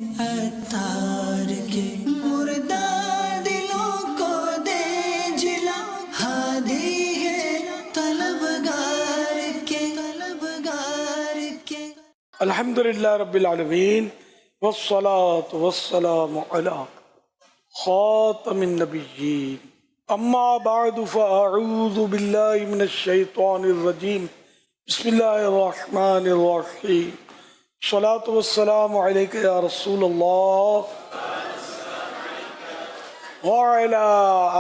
عطار کے مردہ دلوں کو دے جلا، ہادی ہے طلبگار کے الحمدللہ رب العالمین والصلاة والسلام علی خاتم النبیین اما بعد فاعوذ باللہ من الشیطان الرجیم بسم اللہ الرحمن الرحیم الصلاة والسلام علیک یا رسول اللہ وعلی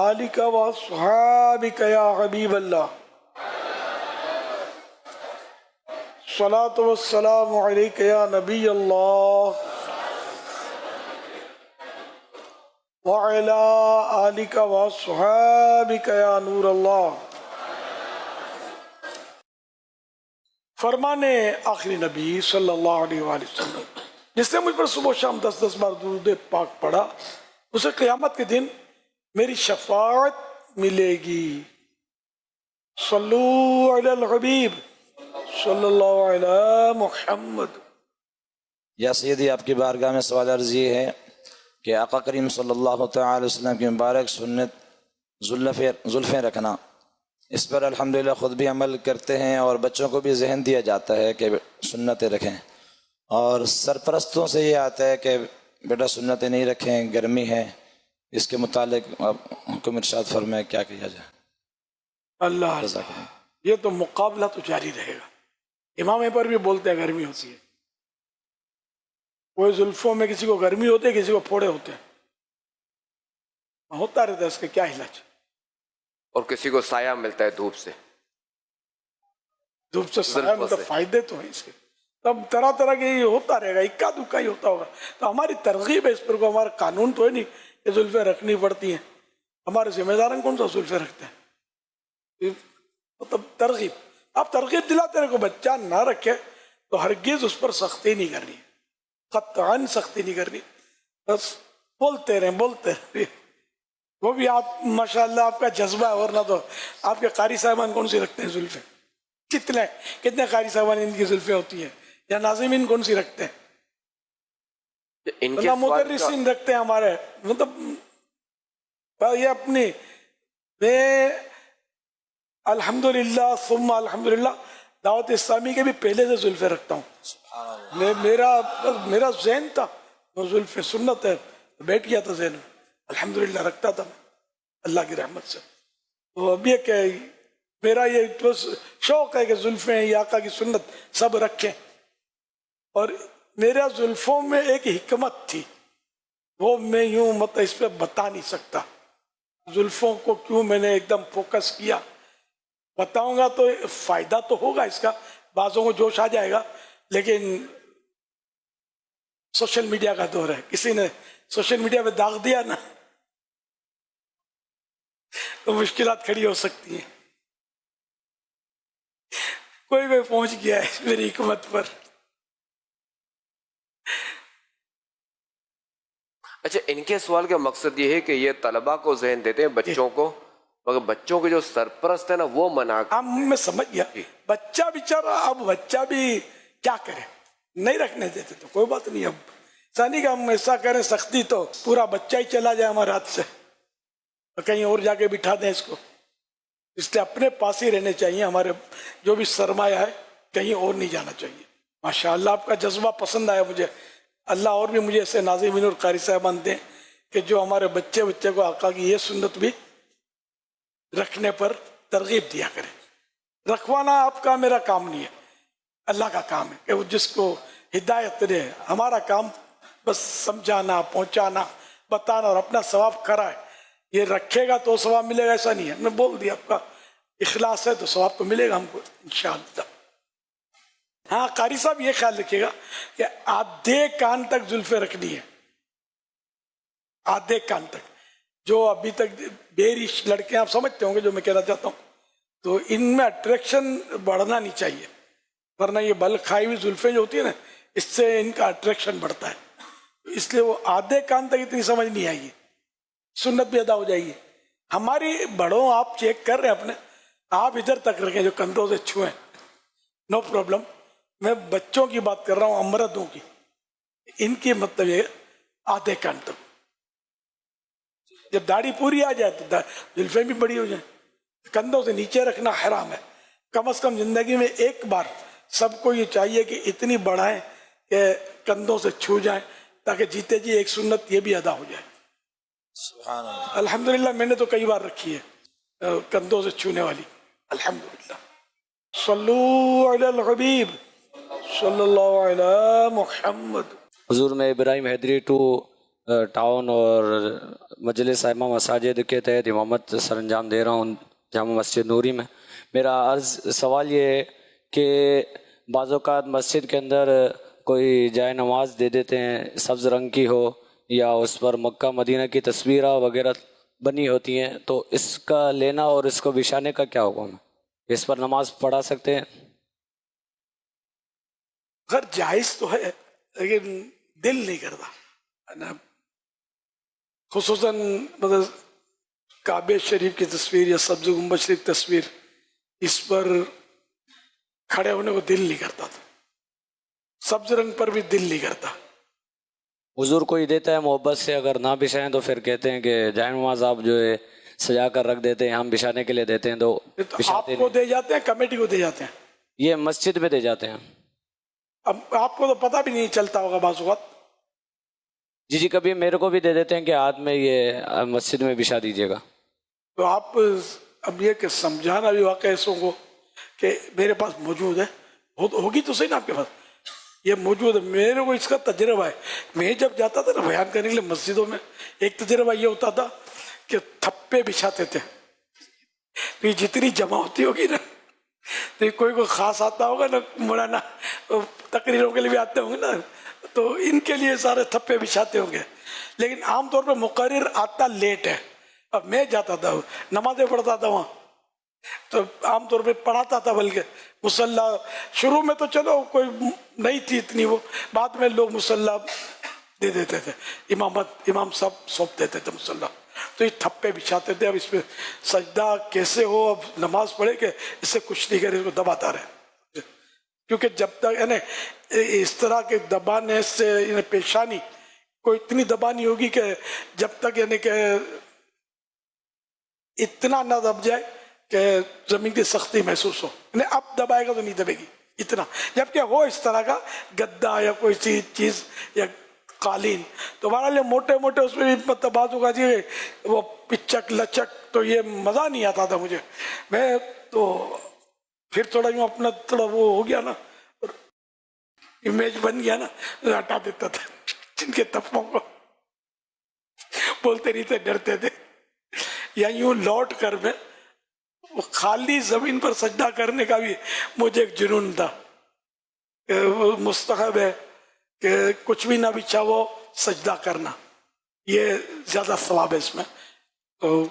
آلک واصحابک یا حبیب اللہ الصلاة والسلام علیک یا نبی اللہ وعلی آلک واصحابک یا نور اللہ۔ فرمان آخری نبی صلی اللہ علیہ وآلہ وسلم، جس نے مجھ پر صبح و شام 10 بار درود پاک پڑھا، اسے قیامت کے دن میری شفاعت ملے گی۔ صلو علی الحبیب صلی اللہ علیہ محمد۔ یا سیدی، آپ کی بارگاہ میں سوال عرض یہ ہے کہ آقا کریم صلی اللہ تعالی وسلم کی مبارک سنت زلفیں رکھنا، اس پر الحمدللہ خود بھی عمل کرتے ہیں اور بچوں کو بھی ذہن دیا جاتا ہے کہ سنتیں رکھیں، اور سرپرستوں سے یہ آتا ہے کہ بیٹا سنتیں نہیں رکھیں، گرمی ہے۔ اس کے متعلق حکم ارشاد فرمائے، کیا کیا جائے؟ اللہ یہ تو مقابلہ تو جاری رہے گا۔ امامے پر بھی بولتے ہیں گرمی ہوتی ہے، کوئی زلفوں میں کسی کو گرمی ہوتی ہے، کسی کو پھوڑے ہوتے ہیں، ہوتا رہتا ہے، اس کا کیا علاج؟ اور کسی کو سایہ ملتا ہے دھوپ سے، دھوپ سے سایہ مطلب فائدے تو ہیں اس کے، تب طرح طرح کے یہ ہوتا رہے گا، اکا دکا ہی ہوتا ہوگا۔ تو ہماری ترغیب ہے اس پر، کو ہمارا قانون تو ہے نہیں کہ زلفیں رکھنی پڑتی ہیں، ہمارے ذمہ داران کون سا زلفیں رکھتے ہیں؟ مطلب ترغیب، آپ ترغیب دلاتے رہے، کو بچہ نہ رکھے تو ہرگز اس پر سختی نہیں کرنی، قطعاً سختی نہیں کرنی، بس بولتے رہیں۔ وہ بھی آپ ماشاءاللہ آپ کا جذبہ ہے، ورنہ تو آپ کے قاری صاحبان کون سی رکھتے ہیں زلفیں؟ کتنے قاری صاحبان ان کی زلفیں ہوتی ہیں، یا ناظمین کون سی رکھتے ہیں؟ اللہ مدرسین رکھتے ہیں ہمارے، مطلب یہ اپنی، میں الحمدللہ ثم الحمدللہ دعوت اسلامی کے بھی پہلے سے زلفیں رکھتا ہوں۔ میرا ذہن تھا وہ زلفیں سنت ہے، بیٹھ گیا تھا ذہن میں، الحمدللہ رکھتا تھا اللہ کی رحمت سے۔ تو اب یہ کہ میرا یہ شوق ہے کہ زلفیں یا آقا کی سنت سب رکھیں، اور میرا زلفوں میں ایک حکمت تھی، وہ میں یوں مطلب اس پہ بتا نہیں سکتا، زلفوں کو کیوں میں نے ایک دم فوکس کیا، بتاؤں گا تو فائدہ تو ہوگا اس کا، بعضوں کو جوش آ جائے گا، لیکن سوشل میڈیا کا دور ہے، کسی نے سوشل میڈیا پہ داغ دیا نا تو مشکلات کھڑی ہو سکتی ہیں۔ کوئی پہنچ گیا ہے میری حکمت پر۔ اچھا، ان کے سوال کا مقصد یہ ہے کہ یہ طلبہ کو ذہن دیتے ہیں بچوں کو، مگر بچوں کے جو سرپرست ہے نا وہ منع میں سمجھ گیا، بچہ بیچارہ، اب بچہ بھی کیا کرے، نہیں رکھنے دیتے تو کوئی بات نہیں، اب ایسا نہیں کہ ہم ایسا کریں سختی تو پورا بچہ ہی چلا جائے ہمارے ہاتھ سے، کہیں اور جا کے بٹھا دیں اس کو۔ اس لیے اپنے پاس ہی رہنے چاہیے، ہمارے جو بھی سرمایہ ہے کہیں اور نہیں جانا چاہیے۔ ماشاءاللہ آپ کا جذبہ پسند آیا مجھے، اللہ اور بھی مجھے ایسے ناظمین اور قاری صاحبان دیں کہ جو ہمارے بچے کو آقا کی یہ سنت بھی رکھنے پر ترغیب دیا کرے۔ رکھوانا آپ کا، میرا کام نہیں ہے، اللہ کا کام ہے کہ وہ جس کو ہدایت دے، ہمارا کام بس سمجھانا، پہنچانا، بتانا اور اپنا ثواب کرائے۔ یہ رکھے گا تو ثواب ملے گا ایسا نہیں ہے، میں بول دیا آپ کا اخلاص ہے تو ثواب تو ملے گا ہم کو انشاءاللہ۔ ہاں قاری صاحب یہ خیال رکھیے گا کہ آدھے کان تک زلفیں رکھنی ہے، آدھے کان تک۔ جو ابھی تک بیرش لڑکے آپ سمجھتے ہوں گے جو میں کہنا چاہتا ہوں، تو ان میں اٹریکشن بڑھنا نہیں چاہیے، ورنہ یہ بل کھائی ہوئی زلفیں جو ہوتی ہیں نا، اس سے ان کا اٹریکشن بڑھتا ہے، اس لیے وہ آدھے کان تک اتنی سمجھ نہیں آئے گی، سنت بھی ادا ہو جائے گی۔ ہماری بڑوں آپ چیک کر رہے ہیں اپنے، آپ ادھر تک رکھیں جو کندھوں سے چھوئیں، نو پرابلم۔ میں بچوں کی بات کر رہا ہوں، امردوں کی، ان کی مطلب یہ آدھے کان تک. جب داڑھی پوری آ جائے تو زلفیں بھی بڑی ہو جائیں. کندھوں سے نیچے رکھنا حرام ہے. کم از کم زندگی میں ایک بار سب کو یہ چاہیے کہ اتنی بڑھائیں کہ کندھوں سے چھو جائیں, تاکہ جیتے جی ایک سنت یہ بھی ادا ہو جائے. سبحان اللہ. الحمدللہ میں نے تو کئی بار رکھی ہے کندھوں سے چھونے والی, الحمدللہ. صلو علی الحبیب صلی اللہ علی محمد. حضور میں ابراہیم حیدری ٹو ٹاؤن اور مجلس ائمہ مساجد کے تحت امامت سر انجام دے رہا ہوں جامع مسجد نوری میں. میرا سوال یہ ہے کہ بعض اوقات مسجد کے اندر کوئی جائے نماز دے دیتے ہیں, سبز رنگ کی ہو یا اس پر مکہ مدینہ کی تصویریں وغیرہ بنی ہوتی ہیں, تو اس کا لینا اور اس کو بچھانے کا کیا حکم ہے؟ اس پر نماز پڑھا سکتے ہیں؟ غیر جائز تو ہے لیکن دل نہیں کرتا. خصوصاً مطلب کعبہ شریف کی تصویر یا سبز گنبد شریف تصویر, اس پر کھڑے ہونے کو دل نہیں کرتا تھا. سبز رنگ پر بھی دل نہیں کرتا. حضور کوئی دیتا ہے محبت سے, اگر نہ بچھائیں تو پھر کہتے ہیں کہ جائے نماز آپ جو ہے سجا کر رکھ دیتے ہیں, ہم بچھانے کے لیے دیتے ہیں تو آپ کو دے جاتے ہیں, کمیٹی کو دے جاتے ہیں. یہ مسجد میں دے جاتے ہیں. اب آپ کو تو پتہ بھی نہیں چلتا ہوگا بعض اوقات. جی کبھی میرے کو بھی دے دیتے ہیں کہ ہاتھ میں یہ مسجد میں بچھا دیجیے گا. تو آپ اب یہ کہ سمجھانا بھی واقع ایسوں کو کہ میرے پاس موجود ہے, ہوگی تو صحیح نا آپ کے پاس, یہ موجود ہے. میرے کو اس کا تجربہ ہے. میں جب جاتا تھا نا بیان کرنے کے لیے مسجدوں میں, ایک تجربہ یہ ہوتا تھا کہ تھپے بچھاتے تھے. پھر جتنی جمع ہوتی ہوگی نا, تو کوئی خاص آتا ہوگا نا, مولانا تقریروں کے لیے بھی آتے ہوں گے نا, تو ان کے لیے سارے تھپے بچھاتے ہوں گے. لیکن عام طور پہ مقرر آتا لیٹ ہے. اب میں جاتا تھا, نمازیں پڑھتا تھا وہاں, تو عام طور پہ پڑھاتا تھا. بلکہ مصلی شروع میں تو چلو کوئی نہیں تھی اتنی, وہ بعد میں لوگ مصلی دے دیتے تھے, امام صاحب سونپ دیتے تھے مصلی, تو یہ تھپے بچھاتے تھے. اب اس پہ سجدہ کیسے ہو, اب نماز پڑھے کہ اس سے کچھ نہیں کرے, اس کو دباتا رہے. کیونکہ جب تک یعنی اس طرح کے دبانے سے پیشانی کوئی اتنی دبانی ہوگی کہ جب تک یعنی کہ اتنا نہ دب جائے کہ زمین کی سختی محسوس ہو. یعنی اب دبائے گا تو نہیں دبے گی اتنا. جبکہ ہو اس طرح کا گدا یا کوئی سی چیز یا قالین, تو ہمارے موٹے موٹے اس میں بھی مطلب بازو کا جی وہ پچک لچک, تو یہ مزہ نہیں آتا تھا مجھے. میں تو پھر تھوڑا یوں اپنا تھوڑا وہ ہو گیا نا, امیج بن گیا نا, ہٹا دیتا تھا جن کے تفوں کو. بولتے نہیں تھے, ڈرتے تھے. یا یوں لوٹ کر میں خالی زمین پر سجدہ کرنے کا بھی مجھے ایک جنون تھا. وہ مستحب ہے کہ کچھ بھی نہ بچھا وہ سجدہ کرنا, یہ زیادہ ثواب ہے اس میں. تو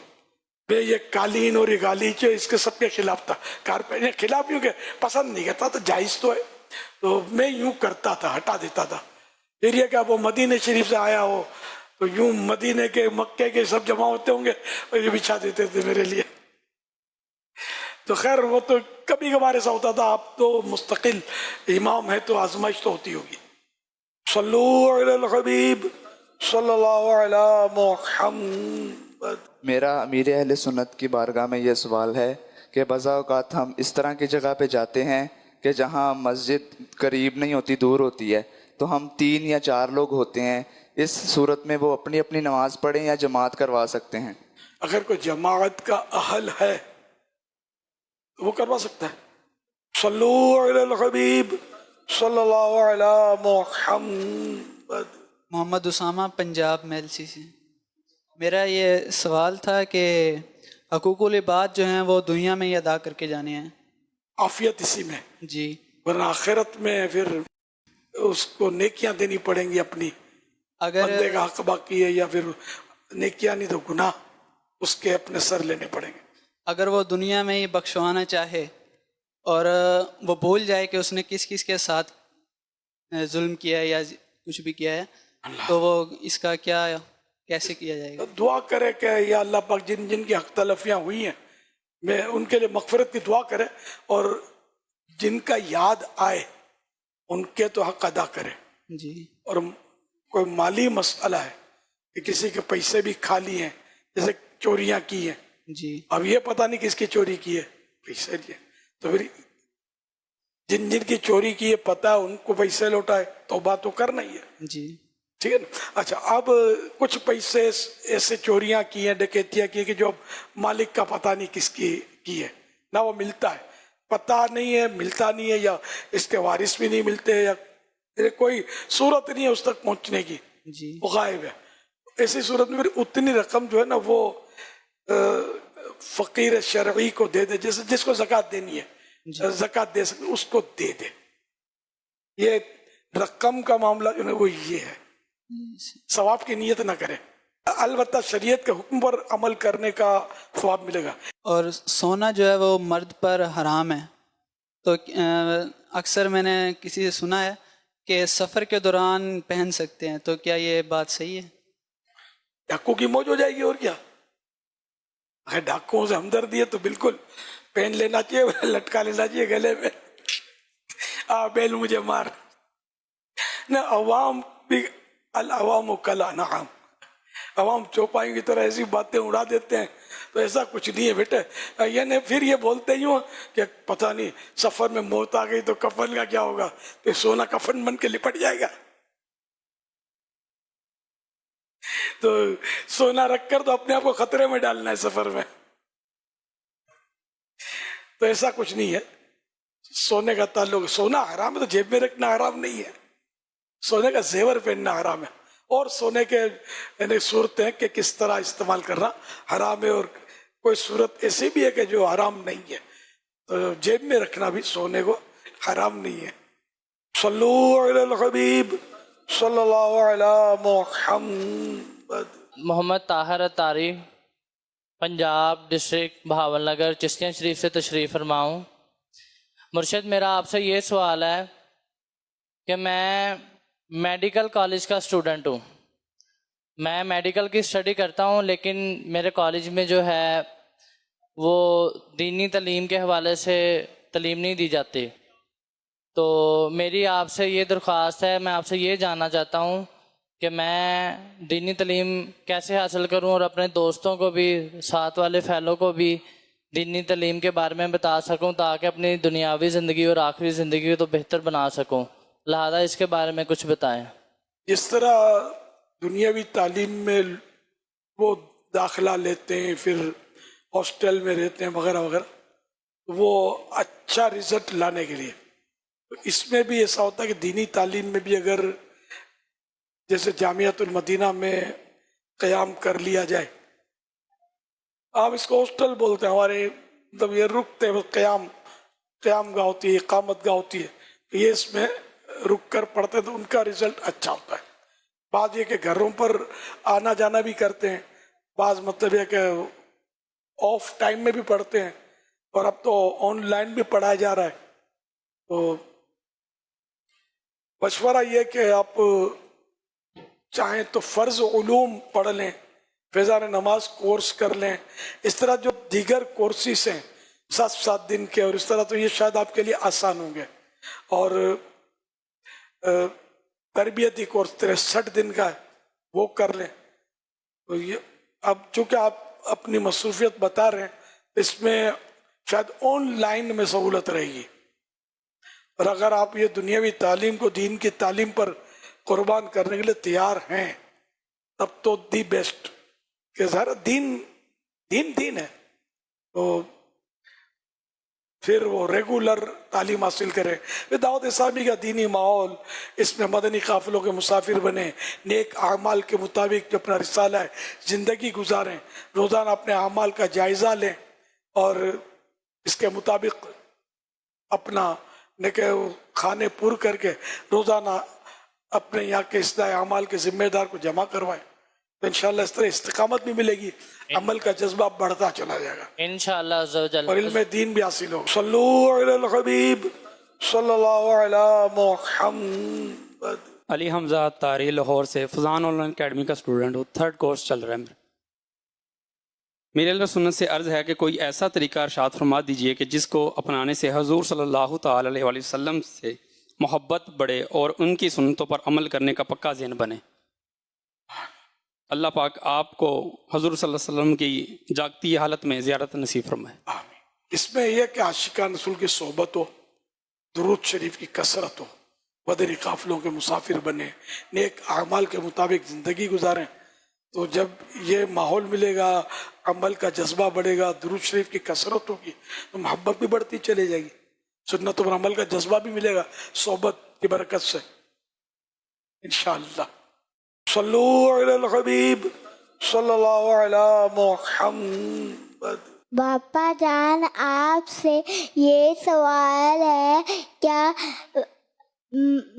میں یہ قالین اور یہ گالیچے اس کے سب کے خلاف تھا. کارپیٹ خلاف یوں کہ پسند نہیں کرتا تھا, جائز تو ہے, تو میں یوں کرتا تھا, ہٹا دیتا تھا. پھر یہ کہ وہ مدینہ شریف سے آیا ہو تو یوں مدینے کے مکے کے سب جمع ہوتے ہوں گے اور یہ بچھا دیتے تھے میرے لیے. تو خیر وہ تو کبھی کبھار ایسا ہوتا تھا. آپ تو مستقل امام ہے تو آزمائش تو ہوتی ہوگی. صلو علی الحبیب صلی اللہ علی محمد. میرا امیر اہل سنت کی بارگاہ میں یہ سوال ہے کہ بعض اوقات ہم اس طرح کی جگہ پہ جاتے ہیں کہ جہاں مسجد قریب نہیں ہوتی, دور ہوتی ہے, تو ہم 3 یا 4 لوگ ہوتے ہیں. اس صورت میں وہ اپنی اپنی نماز پڑھیں یا جماعت کروا سکتے ہیں؟ اگر کوئی جماعت کا اہل ہے تو وہ کروا سکتا ہے. صلو علی الحبیب صلی اللہ علی محمد. محمد اسامہ, پنجاب میل سی سے. میرا یہ سوال تھا کہ حقوق العباد جو ہیں وہ دنیا میں ہی ادا کر کے جانے ہیں. عافیت اسی میں, جی, ورنہ آخرت میں پھر اس کو نیکیاں دینی پڑیں گی. اپنی اگر بندے کا حق باقی ہے یا پھر نیکیاں نہیں تو گناہ اس کے اپنے سر لینے پڑیں گے. اگر وہ دنیا میں ہی بخشوانا چاہے اور وہ بھول جائے کہ اس نے کس کس کے ساتھ ظلم کیا ہے یا کچھ بھی کیا ہے, تو وہ اس کا کیا کیسے کیا جائے گا؟ دعا کرے کہ یا اللہ پاک جن جن کی حق تلفیاں ہوئی ہیں میں ان کے لیے مغفرت کی دعا کرے, اور جن کا یاد آئے ان کے تو حق ادا کرے. جی, اور کوئی مالی مسئلہ ہے کہ کسی کے پیسے بھی کھا لیے ہیں، جیسے چوریاں کی ہیں، جی اب یہ پتہ نہیں کس کی چوری کی ہے، پیسے لیے، تو پھر جن جن کی چوری کی ہے پتہ ان کو پیسے لوٹائے، توبہ تو کرنا ہی ہے، جی ٹھیک ہے نا. اچھا اب کچھ پیسے ایسے چوریاں کی ہیں، ڈکیتیاں کی ہیں کہ جو مالک کا پتہ نہیں کس کی ہے، نہ وہ ملتا ہے، پتہ نہیں ہے، ملتا نہیں ہے، یا اس کے وارث بھی نہیں ملتے، یا کوئی صورت نہیں ہے اس تک پہنچنے کی، جی وہ غائب ہے. ایسی صورت میں پھر اتنی رقم جو ہے نا وہ فقیر شرعی کو دے دے، جیسے جس کو زکوٰۃ دینی ہے زکوٰۃ دے سکتے اس کو دے دے. یہ رقم کا معاملہ جو ہے وہ یہ ہے، ثواب کی نیت نہ کرے، البتہ شریعت کے حکم پر عمل کرنے کا ثواب ملے گا. اور سونا جو ہے وہ مرد پر حرام ہے، تو اکثر میں نے کسی سے سنا ہے کہ سفر کے دوران پہن سکتے ہیں، تو کیا یہ بات صحیح ہے؟ ڈاکو کی موج ہو جائے گی اور کیا. اگر ڈاکوؤں سے ہمدردی ہے تو بالکل پہن لینا چاہیے، لٹکا لینا چاہیے گلے میں، بیل مجھے مار. نہ عوام بھی العوام کالانعام، عوام چوپائیں کی طرح ایسی باتیں اڑا دیتے ہیں، تو ایسا کچھ نہیں ہے بیٹے. یعنی پھر یہ بولتے ہی ہوں کہ پتہ نہیں سفر میں موت آ گئی تو کفن کا کیا ہوگا، تو سونا کفن بن کے لپٹ جائے گا. تو سونا رکھ کر تو اپنے آپ کو خطرے میں ڈالنا ہے سفر میں، تو ایسا کچھ نہیں ہے. سونے کا تعلق، سونا حرام ہے تو جیب میں رکھنا حرام نہیں ہے، سونے کا زیور پہننا حرام ہے، اور سونے کے یعنی صورتیں کہ کس طرح استعمال کرنا حرام ہے، اور کوئی صورت ایسی بھی ہے کہ جو حرام نہیں ہے، تو جیب میں رکھنا بھی سونے کو حرام نہیں ہے. صلو علی الحبیب صلی اللہ علی محمد. محمد طاہر اتاری، پنجاب ڈسٹرکٹ بہاول نگر، چشتیاں شریف سے تشریف فرما ہوں. مرشد میرا آپ سے یہ سوال ہے کہ میں میڈیکل کالج کا اسٹوڈنٹ ہوں، میں میڈیکل کی اسٹڈی کرتا ہوں، لیکن میرے کالج میں جو ہے وہ دینی تعلیم کے حوالے سے تعلیم نہیں دی جاتی. تو میری آپ سے یہ درخواست ہے، میں آپ سے یہ جاننا چاہتا ہوں کہ میں دینی تعلیم کیسے حاصل کروں اور اپنے دوستوں کو بھی، ساتھ والے فیلو کو بھی دینی تعلیم کے بارے میں بتا سکوں، تاکہ اپنی دنیاوی زندگی اور آخری زندگی کو بہتر بنا سکوں. لہذا اس کے بارے میں کچھ بتائیں. جس طرح دنیاوی تعلیم میں وہ داخلہ لیتے ہیں، پھر ہاسٹل میں رہتے ہیں وغیرہ وغیرہ، وہ اچھا رزلٹ لانے کے لیے، اس میں بھی ایسا ہوتا ہے کہ دینی تعلیم میں بھی اگر جیسے جامعۃ المدینہ میں قیام کر لیا جائے، آپ اس کو ہاسٹل بولتے ہیں، ہمارے مطلب یہ رکتے ہیں، قیام گاہ ہوتی ہے، اقامت گاہ ہوتی ہے، تو یہ اس میں رک کر پڑھتے ہیں تو ان کا رزلٹ اچھا ہوتا ہے. بعض یہ کہ گھروں پر آنا جانا بھی کرتے ہیں، بعض مطلب یہ کہ آف ٹائم میں بھی پڑھتے ہیں، اور اب تو آن لائن بھی پڑھایا جا رہا ہے. تو مشورہ یہ کہ آپ چاہیں تو فرض علوم پڑھ لیں، فیضان نماز کورس کر لیں، اس طرح جو دیگر کورسز ہیں 7 دن کے، اور اس طرح تو یہ شاید آپ کے لیے آسان ہوں گے. اور تربیتی کورس 63 دن کا ہے، وہ کر لیں. تو یہ اب چونکہ آپ اپنی مصروفیت بتا رہے ہیں، اس میں شاید آن لائن میں سہولت رہے گی. اور اگر آپ یہ دنیاوی تعلیم کو دین کی تعلیم پر قربان کرنے کے لیے تیار ہیں، تب تو دی بیسٹ، کہ سارا دین ہے، تو پھر وہ ریگولر تعلیم حاصل کرے. دعوت اسلامی کا دینی ماحول، اس میں مدنی قافلوں کے مسافر بنے، نیک اعمال کے مطابق جو اپنا رسالہ ہے زندگی گزاریں، روزانہ اپنے اعمال کا جائزہ لیں، اور اس کے مطابق اپنا کھانے پور کر کے روزانہ اپنے یہاں کے اصلاح اعمال کے ذمہ دار کو جمع کروائیں. تو انشاءاللہ اس طرح استقامت بھی ملے گی، عمل کا جذبہ بڑھتا چلا جائے گا، انشاءاللہ عز و جل، اور علم دین بھی حاصل ہو. صلو علی الحبیب صلی اللہ علی محمد. علی حمزہ طاری لاہور سے، فضان آن لائن اکیڈمی کا اسٹوڈنٹ ہوں، 3rd کورس چل رہا ہے میرا. میرے اللہ سنت سے عرض ہے کہ کوئی ایسا طریقہ ارشاد فرما دیجئے کہ جس کو اپنانے سے حضور صلی اللہ تعالی علیہ وسلم سے محبت بڑھے اور ان کی سنتوں پر عمل کرنے کا پکا ذہن بنے. اللہ پاک آپ کو حضور صلی اللہ علیہ وسلم کی جاگتی حالت میں زیارت نصیب فرمائے. آمین. اس میں یہ کہ عاشقان رسول کی صحبت ہو، درود شریف کی کثرت ہو، بدری قافلوں کے مسافر بنے، نیک اعمال کے مطابق زندگی گزاریں. تو جب یہ ماحول ملے گا، عمل کا جذبہ بڑھے گا، درود شریف کی کثرت ہوگی تو محبت بھی بڑھتی چلے جائے گی، سنت پر عمل کا جذبہ بھی ملے گا صحبت کی برکت سے انشاءاللہ. صلو علی الحبیب صلی اللہ علی محمد. باپا جان آپ سے یہ سوال ہے، کیا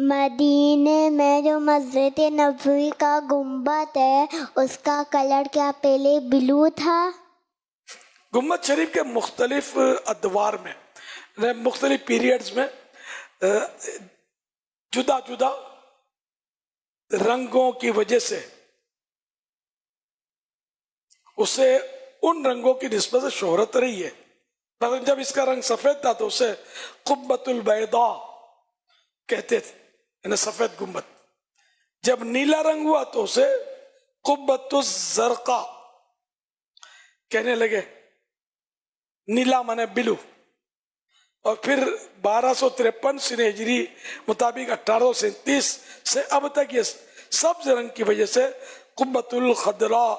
مدینے میں جو مسجد نبوی کا گنبد ہے اس کا کلر کیا پہلے بلو تھا؟ گنبد شریف کے مختلف ادوار میں، مختلف پیریڈز میں جدا جدا رنگوں کی وجہ سے اسے ان رنگوں کی نسبت سے شہرت رہی ہے. مثلا جب اس کا رنگ سفید تھا تو اسے قبۃ البیضاء کہتے تھے، یعنی سفید گنبد. جب نیلا رنگ ہوا تو اسے قبۃ الزرقاء کہنے لگے، نیلا مانے بلو. اور پھر 1253 سن ہجری مطابق 1837 سے اب تک یہ سبز رنگ کی وجہ سے قبۃ الخضراء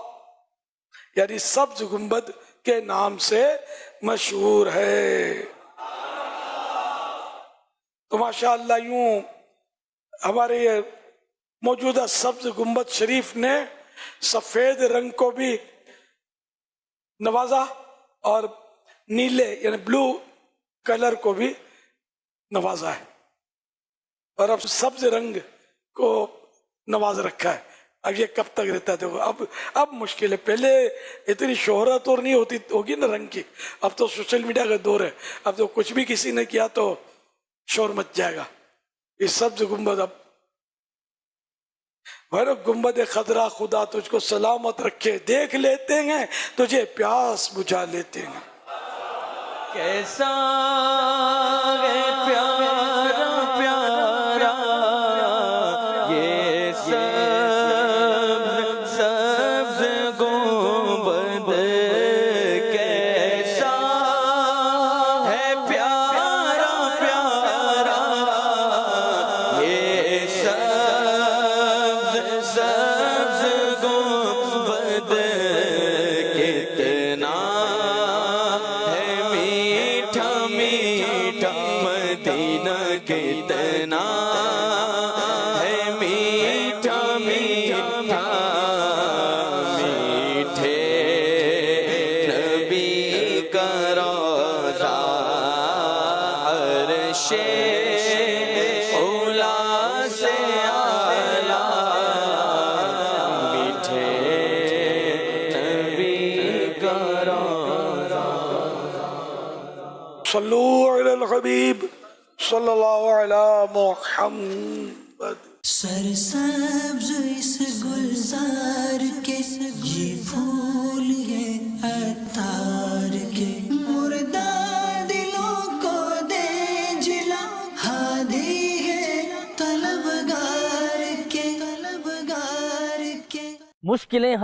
یعنی سبز گنبد کے نام سے مشہور ہے. تو ماشاءاللہ یوں ہمارے یہ موجودہ سبز گنبد شریف نے سفید رنگ کو بھی نوازا اور نیلے یعنی بلو کلر کو بھی نوازا ہے، اور اب سبز رنگ کو نواز رکھا ہے. اب یہ کب تک رہتا ہے دیکھو، اب مشکل ہے. پہلے اتنی شہرت اور نہیں ہوگی نا رنگ کی. اب تو سوشل میڈیا کا دور ہے، اب تو کچھ بھی کسی نے کیا تو شور مچ جائے گا. یہ سبز گنبد اب گنبد خضرا خدا تجھ کو سلامت رکھے، دیکھ لیتے ہیں تجھے پیاس بجھا لیتے ہیں. کیسا ہے پیارا پیارا یہ سبز سبز گنبد، کیسا ہے پیارا پیارا یہ سبز سبز گنبد، کتنا مدینہ کتنا ہے میٹھا میٹھا، میٹھے نبی کا روضہ عرش اولا سے اعلیٰ، میٹھے نبی کا روضہ. صلو علی الحبیب صلی اللہ علی محمد. سرسبز اس گلزار کے یہ پھول یہ عطار کے، مردہ دلوں کو دے جلا، ہادی ہے طلبگار کے. مشکلیں